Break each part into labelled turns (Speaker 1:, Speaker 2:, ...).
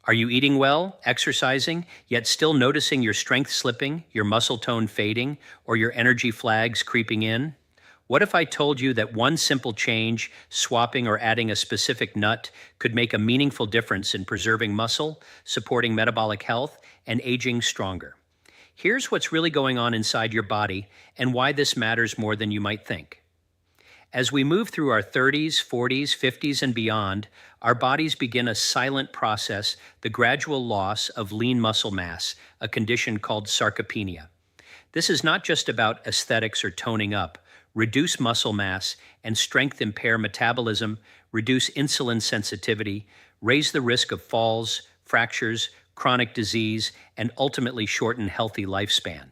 Speaker 1: Are you eating well, exercising, yet still noticing your strength slipping, your muscle tone fading, or your energy flags creeping in? What if I told you that one simple change, swapping or adding a specific nut, could make a meaningful difference in preserving muscle, supporting metabolic health, and aging stronger? Here's what's really going on inside your body and why this matters more than you might think. As we move through our 30s, 40s, 50s, and beyond, our bodies begin a silent process, the gradual loss of lean muscle mass, a condition called sarcopenia. This is not just about aesthetics or toning up. Reduce muscle mass and strength impair metabolism, reduce insulin sensitivity, raise the risk of falls, fractures, chronic disease, and ultimately shorten healthy lifespan.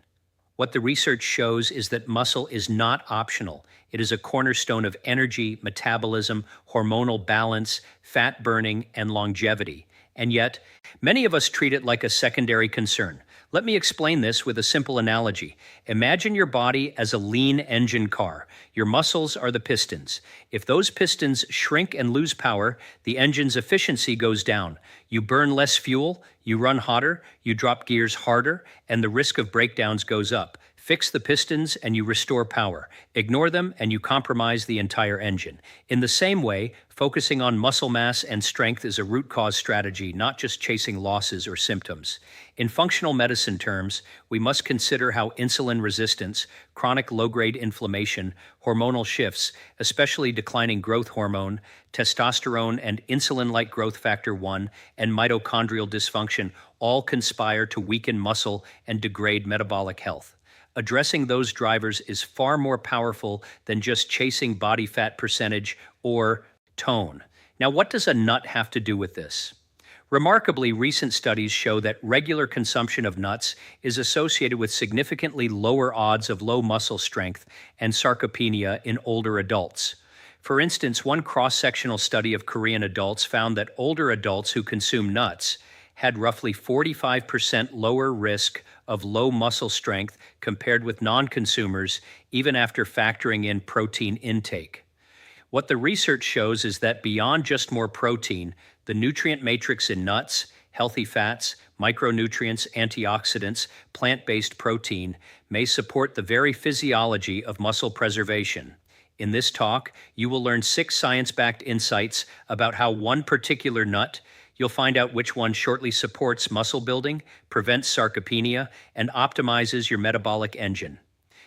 Speaker 1: What the research shows is that muscle is not optional. It is a cornerstone of energy, metabolism, hormonal balance, fat burning, and longevity. And yet, many of us treat it like a secondary concern. Let me explain this with a simple analogy. Imagine your body as a lean engine car. Your muscles are the pistons. If those pistons shrink and lose power, the engine's efficiency goes down. You burn less fuel, you run hotter, you drop gears harder, and the risk of breakdowns goes up. Fix the pistons and you restore power. Ignore them and you compromise the entire engine. In the same way, focusing on muscle mass and strength is a root cause strategy, not just chasing losses or symptoms. In functional medicine terms, we must consider how insulin resistance, chronic low-grade inflammation, hormonal shifts, especially declining growth hormone, testosterone and insulin-like growth factor 1, and mitochondrial dysfunction all conspire to weaken muscle and degrade metabolic health. Addressing those drivers is far more powerful than just chasing body fat percentage or tone. Now, what does a nut have to do with this? Remarkably, recent studies show that regular consumption of nuts is associated with significantly lower odds of low muscle strength and sarcopenia in older adults. For instance, one cross-sectional study of Korean adults found that older adults who consume nuts had roughly 45% lower risk of low muscle strength compared with non-consumers, even after factoring in protein intake. What the research shows is that beyond just more protein, the nutrient matrix in nuts, healthy fats, micronutrients, antioxidants, plant-based protein may support the very physiology of muscle preservation. In this talk, you will learn 6 science-backed insights about how one particular nut. You'll find out which one shortly supports muscle building, prevents sarcopenia, and optimizes your metabolic engine.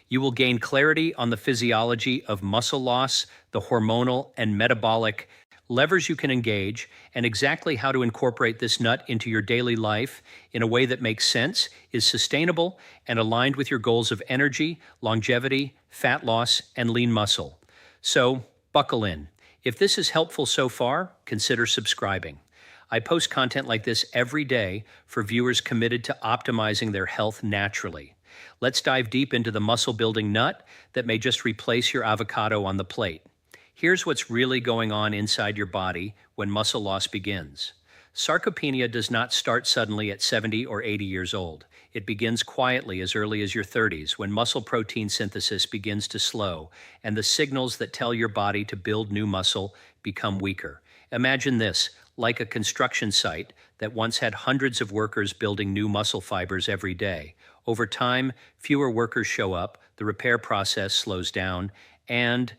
Speaker 1: You will gain clarity on the physiology of muscle loss, the hormonal and metabolic levers you can engage, and exactly how to incorporate this nut into your daily life in a way that makes sense, is sustainable, and aligned with your goals of energy, longevity, fat loss, and lean muscle. So, buckle in. If this is helpful so far, consider subscribing. I post content like this every day for viewers committed to optimizing their health naturally. Let's dive deep into the muscle-building nut that may just replace your avocado on the plate. Here's what's really going on inside your body when muscle loss begins. Sarcopenia does not start suddenly at 70 or 80 years old. It begins quietly as early as your 30s when muscle protein synthesis begins to slow and the signals that tell your body to build new muscle become weaker. Imagine this, like a construction site that once had hundreds of workers building new muscle fibers every day. Over time, fewer workers show up, the repair process slows down, and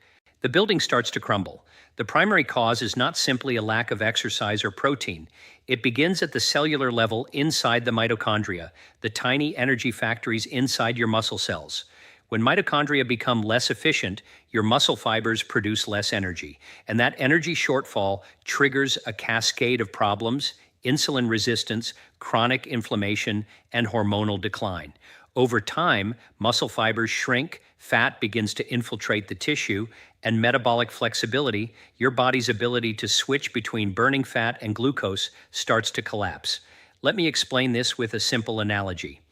Speaker 1: the building starts to crumble. The primary cause is not simply a lack of exercise or protein. It begins at the cellular level inside the mitochondria, the tiny energy factories inside your muscle cells. When mitochondria become less efficient, your muscle fibers produce less energy, and that energy shortfall triggers a cascade of problems: insulin resistance, chronic inflammation, and hormonal decline. Over time, muscle fibers shrink, fat begins to infiltrate the tissue, and metabolic flexibility, your body's ability to switch between burning fat and glucose, starts to collapse. Let me explain this with a simple analogy.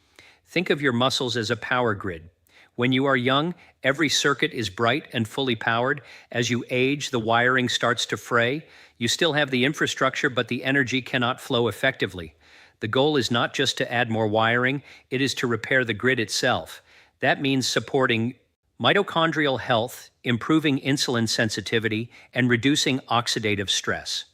Speaker 1: Think of your muscles as a power grid. When you are young, every circuit is bright and fully powered. As you age, the wiring starts to fray. You still have the infrastructure, but the energy cannot flow effectively. The goal is not just to add more wiring, it is to repair the grid itself. That means supporting mitochondrial health, improving insulin sensitivity, and reducing oxidative stress.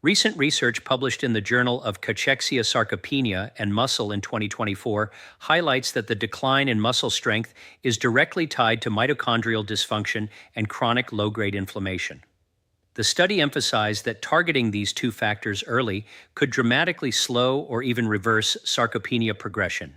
Speaker 1: Recent research published in the Journal of Cachexia Sarcopenia and Muscle in 2024 highlights that the decline in muscle strength is directly tied to mitochondrial dysfunction and chronic low-grade inflammation. The study emphasized that targeting these two factors early could dramatically slow or even reverse sarcopenia progression.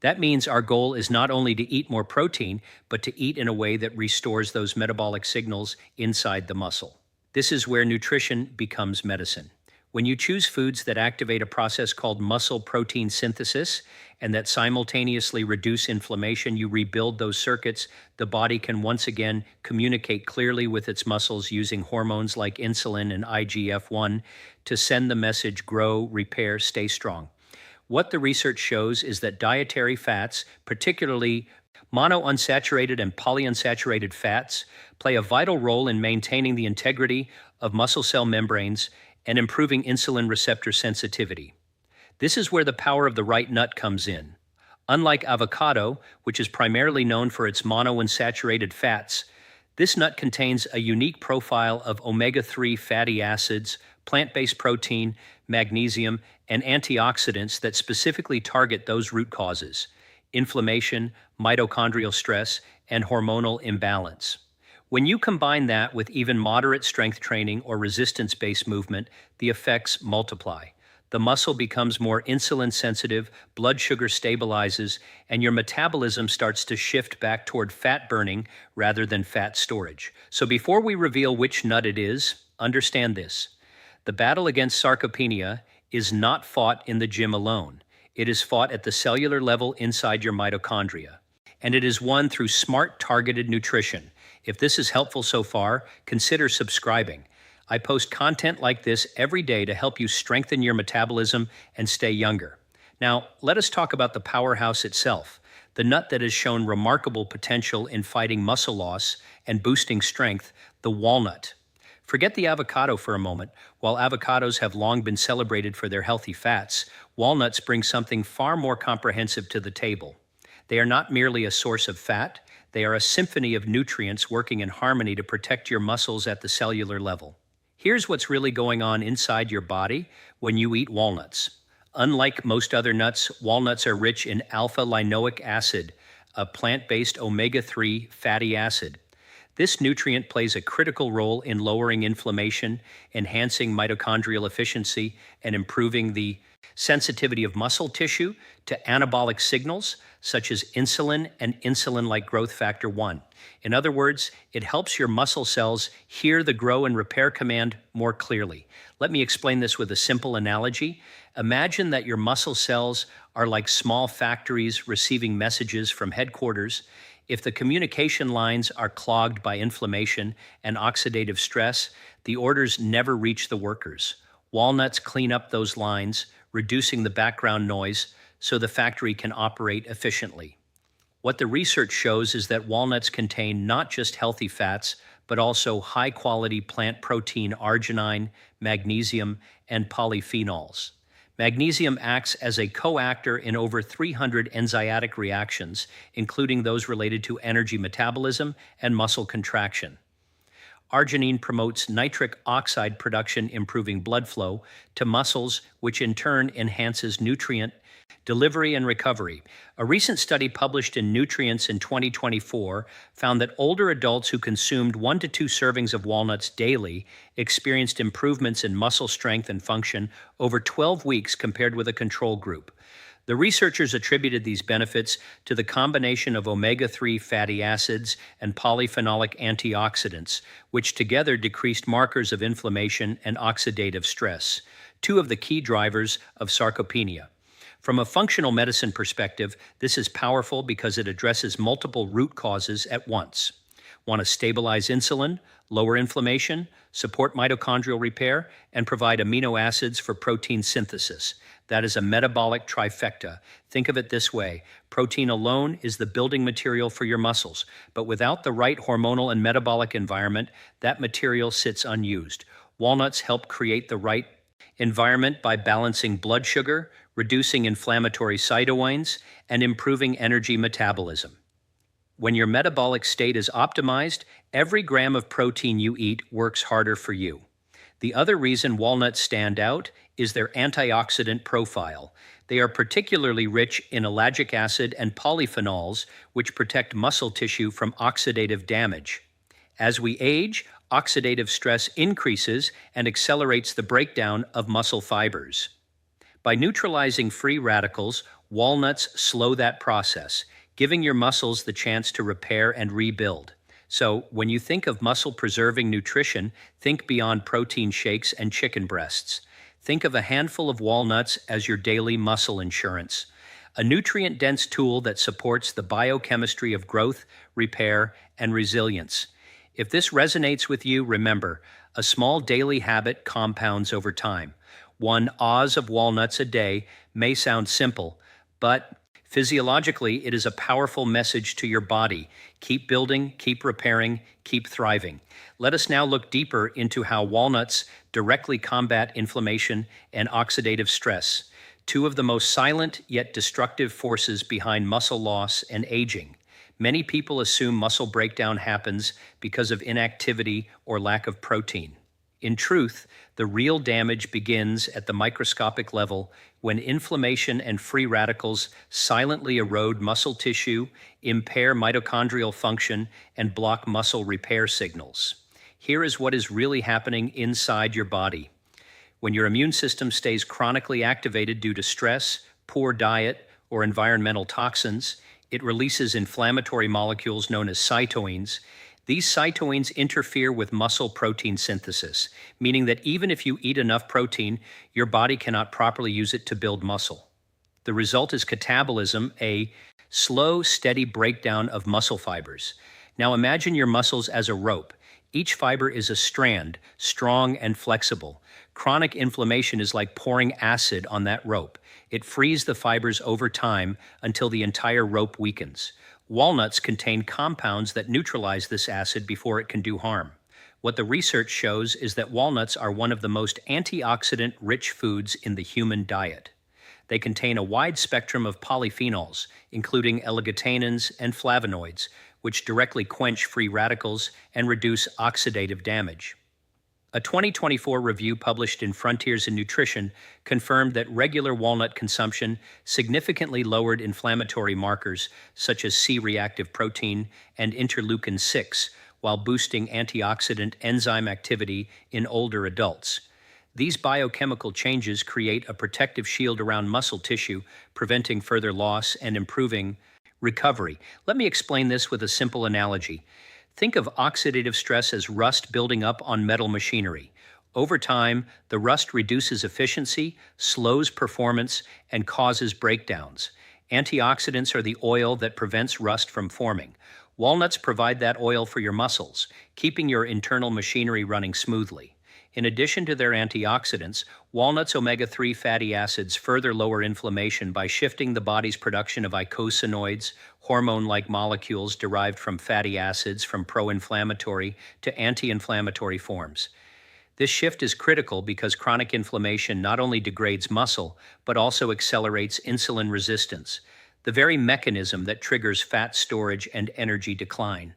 Speaker 1: That means our goal is not only to eat more protein, but to eat in a way that restores those metabolic signals inside the muscle. This is where nutrition becomes medicine. When you choose foods that activate a process called muscle protein synthesis and that simultaneously reduce inflammation, you rebuild those circuits. The body can once again communicate clearly with its muscles using hormones like insulin and IGF-1 to send the message: grow, repair, stay strong. What the research shows is that dietary fats, particularly monounsaturated and polyunsaturated fats, play a vital role in maintaining the integrity of muscle cell membranes and improving insulin receptor sensitivity. This is where the power of the right nut comes in. Unlike avocado, which is primarily known for its monounsaturated fats, this nut contains a unique profile of omega-3 fatty acids, plant-based protein, magnesium, and antioxidants that specifically target those root causes: inflammation, mitochondrial stress, and hormonal imbalance. When you combine that with even moderate strength training or resistance-based movement, the effects multiply. The muscle becomes more insulin sensitive, blood sugar stabilizes, and your metabolism starts to shift back toward fat burning rather than fat storage. So before we reveal which nut it is, understand this. The battle against sarcopenia is not fought in the gym alone. It is fought at the cellular level inside your mitochondria. And it is won through smart, targeted nutrition. If this is helpful so far, consider subscribing. I post content like this every day to help you strengthen your metabolism and stay younger. Now, let us talk about the powerhouse itself, the nut that has shown remarkable potential in fighting muscle loss and boosting strength, the walnut. Forget the avocado for a moment. While avocados have long been celebrated for their healthy fats, walnuts bring something far more comprehensive to the table. They are not merely a source of fat, they are a symphony of nutrients working in harmony to protect your muscles at the cellular level. Here's what's really going on inside your body when you eat walnuts. Unlike most other nuts, walnuts are rich in alpha-linoleic acid, a plant-based omega-3 fatty acid. This nutrient plays a critical role in lowering inflammation, enhancing mitochondrial efficiency, and improving the sensitivity of muscle tissue to anabolic signals such as insulin and insulin-like growth factor 1. In other words, it helps your muscle cells hear the grow and repair command more clearly. Let me explain this with a simple analogy. Imagine that your muscle cells are like small factories receiving messages from headquarters. If the communication lines are clogged by inflammation and oxidative stress, the orders never reach the workers. Walnuts clean up those lines, reducing the background noise so the factory can operate efficiently. What the research shows is that walnuts contain not just healthy fats, but also high-quality plant protein arginine, magnesium, and polyphenols. Magnesium acts as a coactor in over 300 enzymatic reactions, including those related to energy metabolism and muscle contraction. Arginine promotes nitric oxide production, improving blood flow to muscles, which in turn enhances nutrient delivery and recovery. A recent study published in Nutrients in 2024 found that older adults who consumed 1 to 2 servings of walnuts daily experienced improvements in muscle strength and function over 12 weeks compared with a control group. The researchers attributed these benefits to the combination of omega-3 fatty acids and polyphenolic antioxidants, which together decreased markers of inflammation and oxidative stress, two of the key drivers of sarcopenia. From a functional medicine perspective, this is powerful because it addresses multiple root causes at once. Want to stabilize insulin, lower inflammation, support mitochondrial repair, and provide amino acids for protein synthesis. That is a metabolic trifecta. Think of it this way: protein alone is the building material for your muscles, but without the right hormonal and metabolic environment, that material sits unused. Walnuts help create the right environment by balancing blood sugar, reducing inflammatory cytokines, and improving energy metabolism. When your metabolic state is optimized, every gram of protein you eat works harder for you. The other reason walnuts stand out is their antioxidant profile. They are particularly rich in ellagic acid and polyphenols, which protect muscle tissue from oxidative damage. As we age, oxidative stress increases and accelerates the breakdown of muscle fibers. By neutralizing free radicals, walnuts slow that process, giving your muscles the chance to repair and rebuild. So, when you think of muscle-preserving nutrition, think beyond protein shakes and chicken breasts. Think of a handful of walnuts as your daily muscle insurance, a nutrient-dense tool that supports the biochemistry of growth, repair, and resilience. If this resonates with you, remember, a small daily habit compounds over time. One oz of walnuts a day may sound simple, but physiologically, it is a powerful message to your body. Keep building, keep repairing, keep thriving. Let us now look deeper into how walnuts directly combat inflammation and oxidative stress, two of the most silent yet destructive forces behind muscle loss and aging. Many people assume muscle breakdown happens because of inactivity or lack of protein. In truth, the real damage begins at the microscopic level when inflammation and free radicals silently erode muscle tissue, impair mitochondrial function, and block muscle repair signals. Here is what is really happening inside your body. When your immune system stays chronically activated due to stress, poor diet, or environmental toxins, it releases inflammatory molecules known as cytokines. These cytokines interfere with muscle protein synthesis, meaning that even if you eat enough protein, your body cannot properly use it to build muscle. The result is catabolism, a slow, steady breakdown of muscle fibers. Now imagine your muscles as a rope. Each fiber is a strand, strong and flexible. Chronic inflammation is like pouring acid on that rope. It frees the fibers over time until the entire rope weakens. Walnuts contain compounds that neutralize this acid before it can do harm. What the research shows is that walnuts are one of the most antioxidant-rich foods in the human diet. They contain a wide spectrum of polyphenols, including L-glutanins and flavonoids, which directly quench free radicals and reduce oxidative damage. A 2024 review published in Frontiers in Nutrition confirmed that regular walnut consumption significantly lowered inflammatory markers such as C-reactive protein and interleukin-6, while boosting antioxidant enzyme activity in older adults. These biochemical changes create a protective shield around muscle tissue, preventing further loss and improving recovery. Let me explain this with a simple analogy. Think of oxidative stress as rust building up on metal machinery. Over time, the rust reduces efficiency, slows performance, and causes breakdowns. Antioxidants are the oil that prevents rust from forming. Walnuts provide that oil for your muscles, keeping your internal machinery running smoothly. In addition to their antioxidants, walnuts' omega-3 fatty acids further lower inflammation by shifting the body's production of eicosanoids, hormone-like molecules derived from fatty acids from pro-inflammatory to anti-inflammatory forms. This shift is critical because chronic inflammation not only degrades muscle, but also accelerates insulin resistance, the very mechanism that triggers fat storage and energy decline.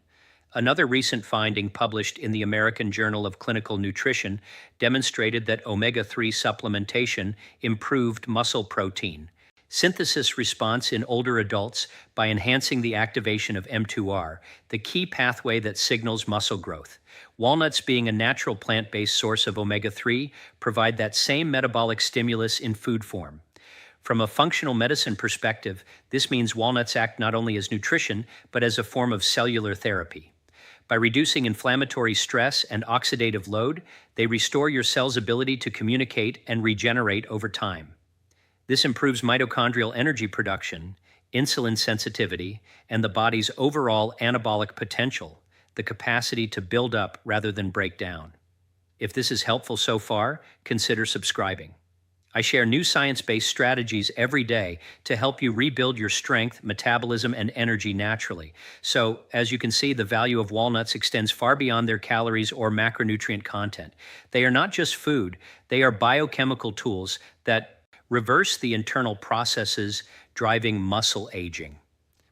Speaker 1: Another recent finding published in the American Journal of Clinical Nutrition demonstrated that omega-3 supplementation improved muscle protein synthesis response in older adults by enhancing the activation of M2R, the key pathway that signals muscle growth. Walnuts, being a natural plant-based source of omega-3, provide that same metabolic stimulus in food form. From a functional medicine perspective, this means walnuts act not only as nutrition, but as a form of cellular therapy. By reducing inflammatory stress and oxidative load, they restore your cell's ability to communicate and regenerate over time. This improves mitochondrial energy production, insulin sensitivity, and the body's overall anabolic potential, the capacity to build up rather than break down. If this is helpful so far, consider subscribing. I share new science-based strategies every day to help you rebuild your strength, metabolism, and energy naturally. So, as you can see, the value of walnuts extends far beyond their calories or macronutrient content. They are not just food, they are biochemical tools that reverse the internal processes driving muscle aging.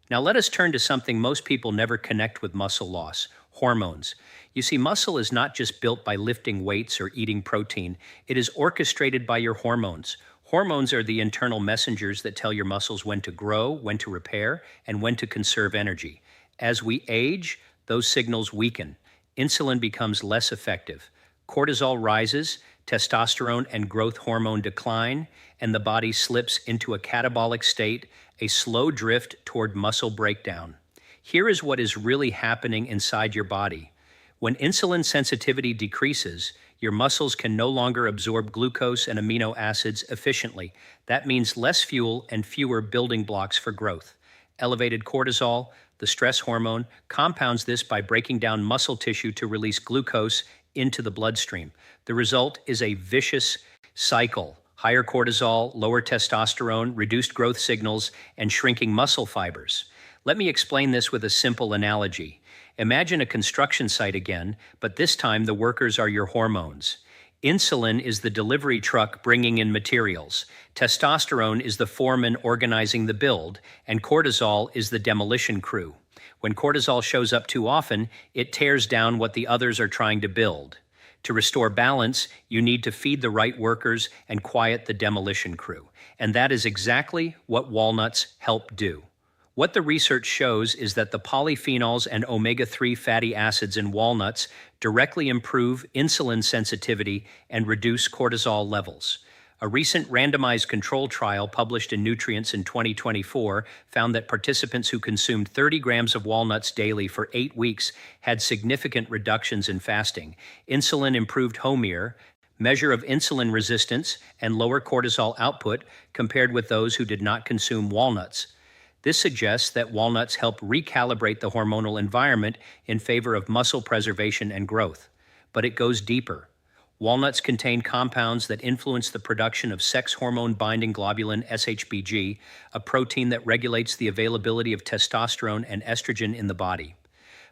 Speaker 1: Now let us turn to something most people never connect with muscle loss: Hormones. You see, muscle is not just built by lifting weights or eating protein, it is orchestrated by your hormones. Hormones are the internal messengers that tell your muscles when to grow, when to repair, and when to conserve energy. As we age, those signals weaken. Insulin becomes less effective. Cortisol rises, testosterone and growth hormone decline, and the body slips into a catabolic state, a slow drift toward muscle breakdown. Here is what is really happening inside your body. When insulin sensitivity decreases, your muscles can no longer absorb glucose and amino acids efficiently. That means less fuel and fewer building blocks for growth. Elevated cortisol, the stress hormone, compounds this by breaking down muscle tissue to release glucose into the bloodstream. The result is a vicious cycle. Higher cortisol, lower testosterone, reduced growth signals, and shrinking muscle fibers. Let me explain this with a simple analogy. Imagine a construction site again, but this time the workers are your hormones. Insulin is the delivery truck bringing in materials. Testosterone is the foreman organizing the build, and cortisol is the demolition crew. When cortisol shows up too often, it tears down what the others are trying to build. To restore balance, you need to feed the right workers and quiet the demolition crew. And that is exactly what walnuts help do. What the research shows is that the polyphenols and omega-3 fatty acids in walnuts directly improve insulin sensitivity and reduce cortisol levels. A recent randomized control trial published in Nutrients in 2024 found that participants who consumed 30 grams of walnuts daily for 8 weeks had significant reductions in fasting. Insulin improved HOMIR, measure of insulin resistance, and lower cortisol output compared with those who did not consume walnuts. This suggests that walnuts help recalibrate the hormonal environment in favor of muscle preservation and growth. But it goes deeper. Walnuts contain compounds that influence the production of sex hormone-binding globulin SHBG, a protein that regulates the availability of testosterone and estrogen in the body.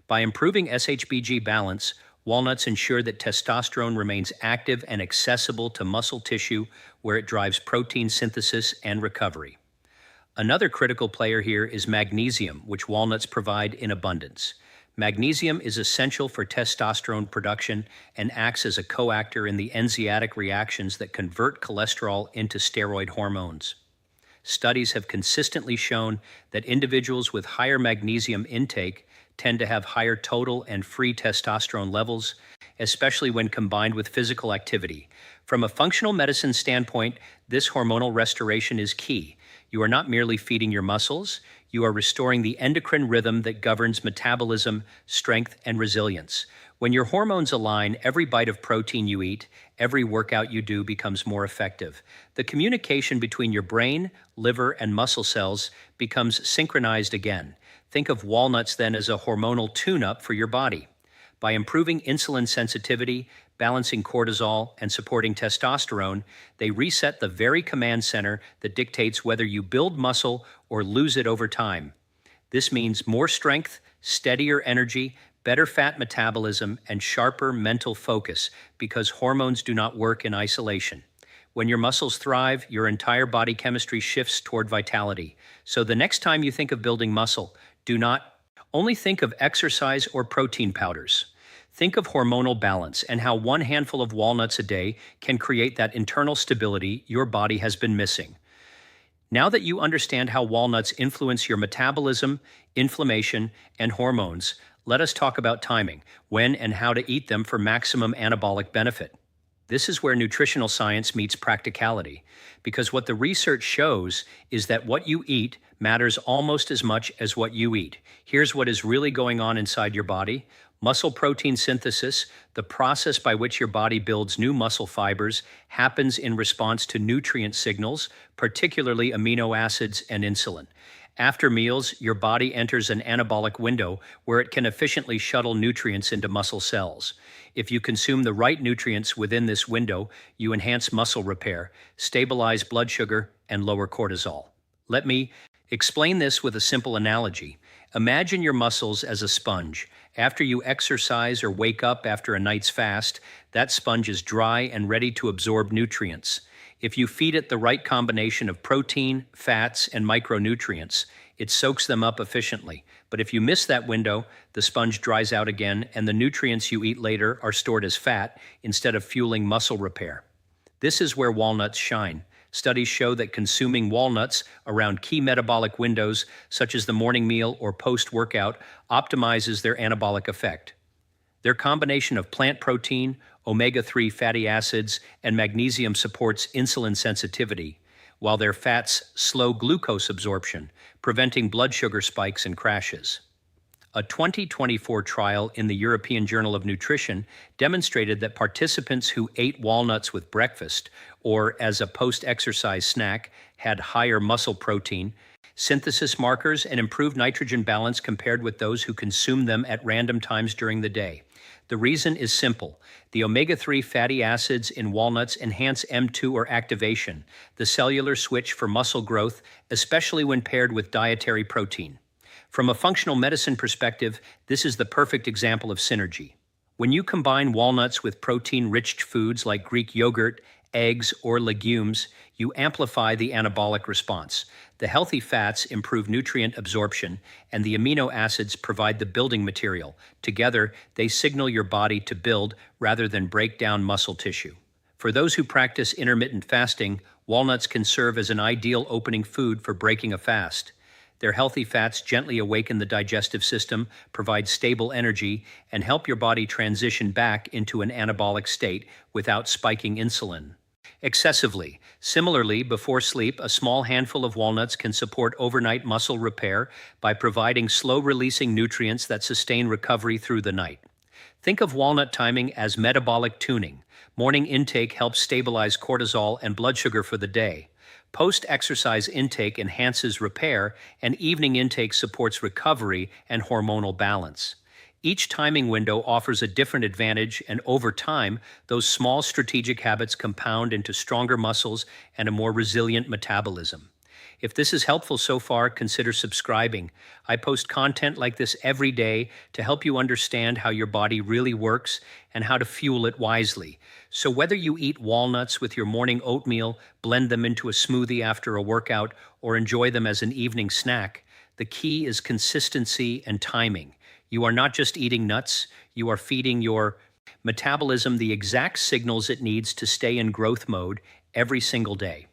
Speaker 1: By improving SHBG balance, walnuts ensure that testosterone remains active and accessible to muscle tissue where it drives protein synthesis and recovery. Another critical player here is magnesium, which walnuts provide in abundance. Magnesium is essential for testosterone production and acts as a coactor in the enzymatic reactions that convert cholesterol into steroid hormones. Studies have consistently shown that individuals with higher magnesium intake tend to have higher total and free testosterone levels, especially when combined with physical activity. From a functional medicine standpoint, this hormonal restoration is key. You are not merely feeding your muscles, you are restoring the endocrine rhythm that governs metabolism, strength, and resilience. When your hormones align, every bite of protein you eat, every workout you do becomes more effective. The communication between your brain, liver, and muscle cells becomes synchronized again. Think of walnuts then as a hormonal tune-up for your body. By improving insulin sensitivity, balancing cortisol, and supporting testosterone, they reset the very command center that dictates whether you build muscle or lose it over time. This means more strength, steadier energy, better fat metabolism, and sharper mental focus because hormones do not work in isolation. When your muscles thrive, your entire body chemistry shifts toward vitality. So the next time you think of building muscle, do not only think of exercise or protein powders. Think of hormonal balance and how one handful of walnuts a day can create that internal stability your body has been missing. Now that you understand how walnuts influence your metabolism, inflammation, and hormones, let us talk about timing, when and how to eat them for maximum anabolic benefit. This is where nutritional science meets practicality, because what the research shows is that what you eat matters almost as much as what you eat. Here's what is really going on inside your body. Muscle protein synthesis, the process by which your body builds new muscle fibers, happens in response to nutrient signals, particularly amino acids and insulin. After meals, your body enters an anabolic window where it can efficiently shuttle nutrients into muscle cells. If you consume the right nutrients within this window, you enhance muscle repair, stabilize blood sugar, and lower cortisol. Let me explain this with a simple analogy. Imagine your muscles as a sponge. After you exercise or wake up after a night's fast, that sponge is dry and ready to absorb nutrients. If you feed it the right combination of protein, fats, and micronutrients, It soaks them up efficiently. But if you miss that window, the sponge dries out again, and the nutrients you eat later are stored as fat instead of fueling muscle repair. This is where walnuts shine. Studies show that consuming walnuts around key metabolic windows, such as the morning meal or post-workout, optimizes their anabolic effect. Their combination of plant protein, omega-3 fatty acids, and magnesium supports insulin sensitivity, while their fats slow glucose absorption, preventing blood sugar spikes and crashes. A 2024 trial in the European Journal of Nutrition demonstrated that participants who ate walnuts with breakfast or as a post-exercise snack had higher muscle protein, synthesis markers, and improved nitrogen balance compared with those who consumed them at random times during the day. The reason is simple. The omega-3 fatty acids in walnuts enhance M2 or activation, the cellular switch for muscle growth, especially when paired with dietary protein. From a functional medicine perspective, this is the perfect example of synergy. When you combine walnuts with protein-rich foods like Greek yogurt, eggs, or legumes, you amplify the anabolic response. The healthy fats improve nutrient absorption, and the amino acids provide the building material. Together, they signal your body to build rather than break down muscle tissue. For those who practice intermittent fasting, walnuts can serve as an ideal opening food for breaking a fast. Their healthy fats gently awaken the digestive system, provide stable energy, and help your body transition back into an anabolic state without spiking insulin excessively. Similarly, before sleep, a small handful of walnuts can support overnight muscle repair by providing slow-releasing nutrients that sustain recovery through the night. Think of walnut timing as metabolic tuning. Morning intake helps stabilize cortisol and blood sugar for the day. Post-exercise intake enhances repair, and evening intake supports recovery and hormonal balance. Each timing window offers a different advantage, and over time, those small strategic habits compound into stronger muscles and a more resilient metabolism. If this is helpful so far, consider subscribing. I post content like this every day to help you understand how your body really works and how to fuel it wisely. So whether you eat walnuts with your morning oatmeal, blend them into a smoothie after a workout, or enjoy them as an evening snack, the key is consistency and timing. You are not just eating nuts, you are feeding your metabolism the exact signals it needs to stay in growth mode every single day.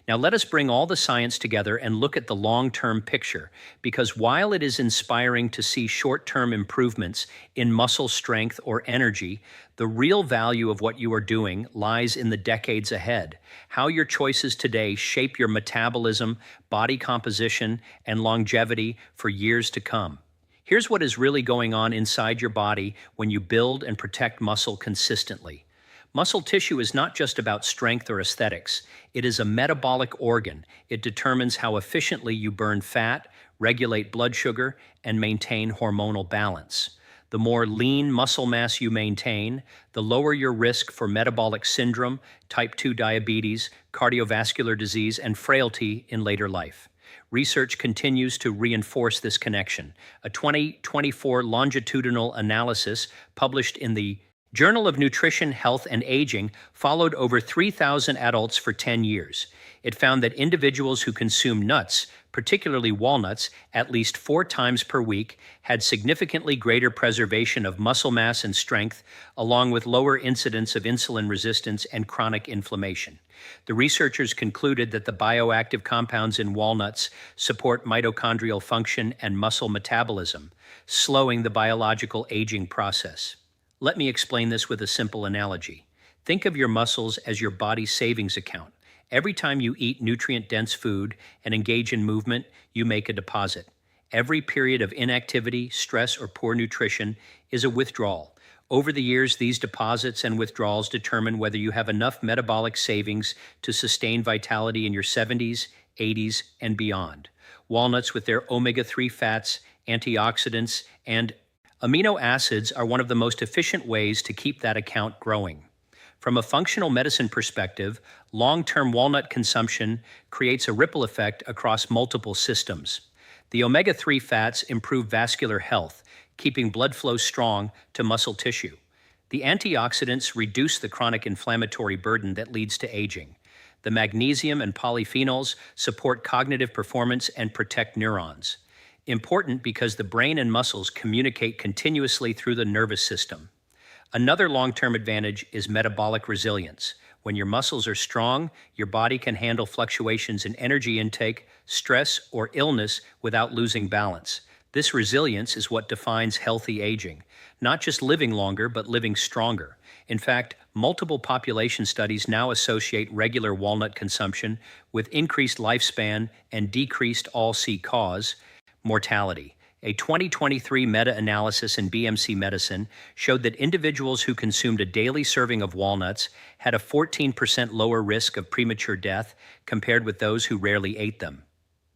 Speaker 1: Now let us bring all the science together and look at the long-term picture, because while it is inspiring to see short-term improvements in muscle strength or energy, the real value of what you are doing lies in the decades ahead. How your choices today shape your metabolism, body composition, and longevity for years to come. Here's what is really going on inside your body when you build and protect muscle consistently. Muscle tissue is not just about strength or aesthetics. It is a metabolic organ. It determines how efficiently you burn fat, regulate blood sugar, and maintain hormonal balance. The more lean muscle mass you maintain, the lower your risk for metabolic syndrome, type 2 diabetes, cardiovascular disease, and frailty in later life. Research continues to reinforce this connection. A 2024 longitudinal analysis published in the Journal of Nutrition, Health, and Aging followed over 3,000 adults for 10 years. It found that individuals who consumed nuts, particularly walnuts, at least 4 times per week, had significantly greater preservation of muscle mass and strength, along with lower incidence of insulin resistance and chronic inflammation. The researchers concluded that the bioactive compounds in walnuts support mitochondrial function and muscle metabolism, slowing the biological aging process. Let me explain this with a simple analogy. Think of your muscles as your body's savings account. Every time you eat nutrient-dense food and engage in movement, you make a deposit. Every period of inactivity, stress, or poor nutrition is a withdrawal. Over the years, these deposits and withdrawals determine whether you have enough metabolic savings to sustain vitality in your 70s, 80s, and beyond. Walnuts, with their omega-3 fats, antioxidants, and amino acids, are one of the most efficient ways to keep that account growing. From a functional medicine perspective, long-term walnut consumption creates a ripple effect across multiple systems. The omega-3 fats improve vascular health, keeping blood flow strong to muscle tissue. The antioxidants reduce the chronic inflammatory burden that leads to aging. The magnesium and polyphenols support cognitive performance and protect neurons. Important because the brain and muscles communicate continuously through the nervous system. Another long-term advantage is metabolic resilience. When your muscles are strong, your body can handle fluctuations in energy intake, stress, or illness without losing balance. This resilience is what defines healthy aging. Not just living longer, but living stronger. In fact, multiple population studies now associate regular walnut consumption with increased lifespan and decreased all-cause mortality. A 2023 meta-analysis in BMC Medicine showed that individuals who consumed a daily serving of walnuts had a 14% lower risk of premature death compared with those who rarely ate them.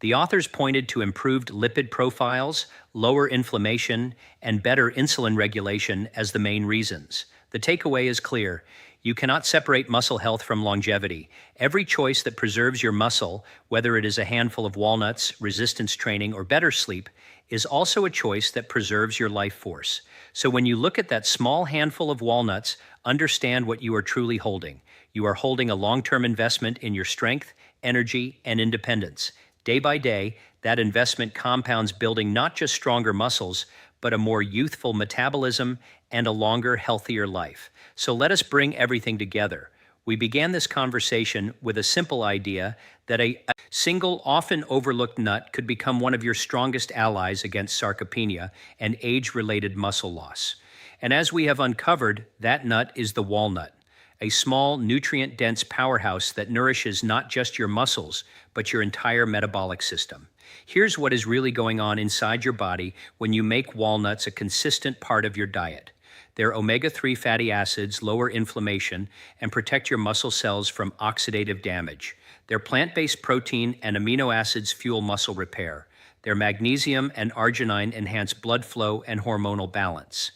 Speaker 1: The authors pointed to improved lipid profiles, lower inflammation, and better insulin regulation as the main reasons. The takeaway is clear. You cannot separate muscle health from longevity. Every choice that preserves your muscle, whether it is a handful of walnuts, resistance training, or better sleep, is also a choice that preserves your life force. So when you look at that small handful of walnuts, understand what you are truly holding. You are holding a long-term investment in your strength, energy, and independence. Day by day, that investment compounds, building not just stronger muscles, but a more youthful metabolism and a longer, healthier life. So let us bring everything together. We began this conversation with a simple idea that a single, often overlooked nut could become one of your strongest allies against sarcopenia and age-related muscle loss. And as we have uncovered, that nut is the walnut, a small, nutrient-dense powerhouse that nourishes not just your muscles, but your entire metabolic system. Here's what is really going on inside your body when you make walnuts a consistent part of your diet. Their omega-3 fatty acids lower inflammation and protect your muscle cells from oxidative damage. Their plant-based protein and amino acids fuel muscle repair. Their magnesium and arginine enhance blood flow and hormonal balance.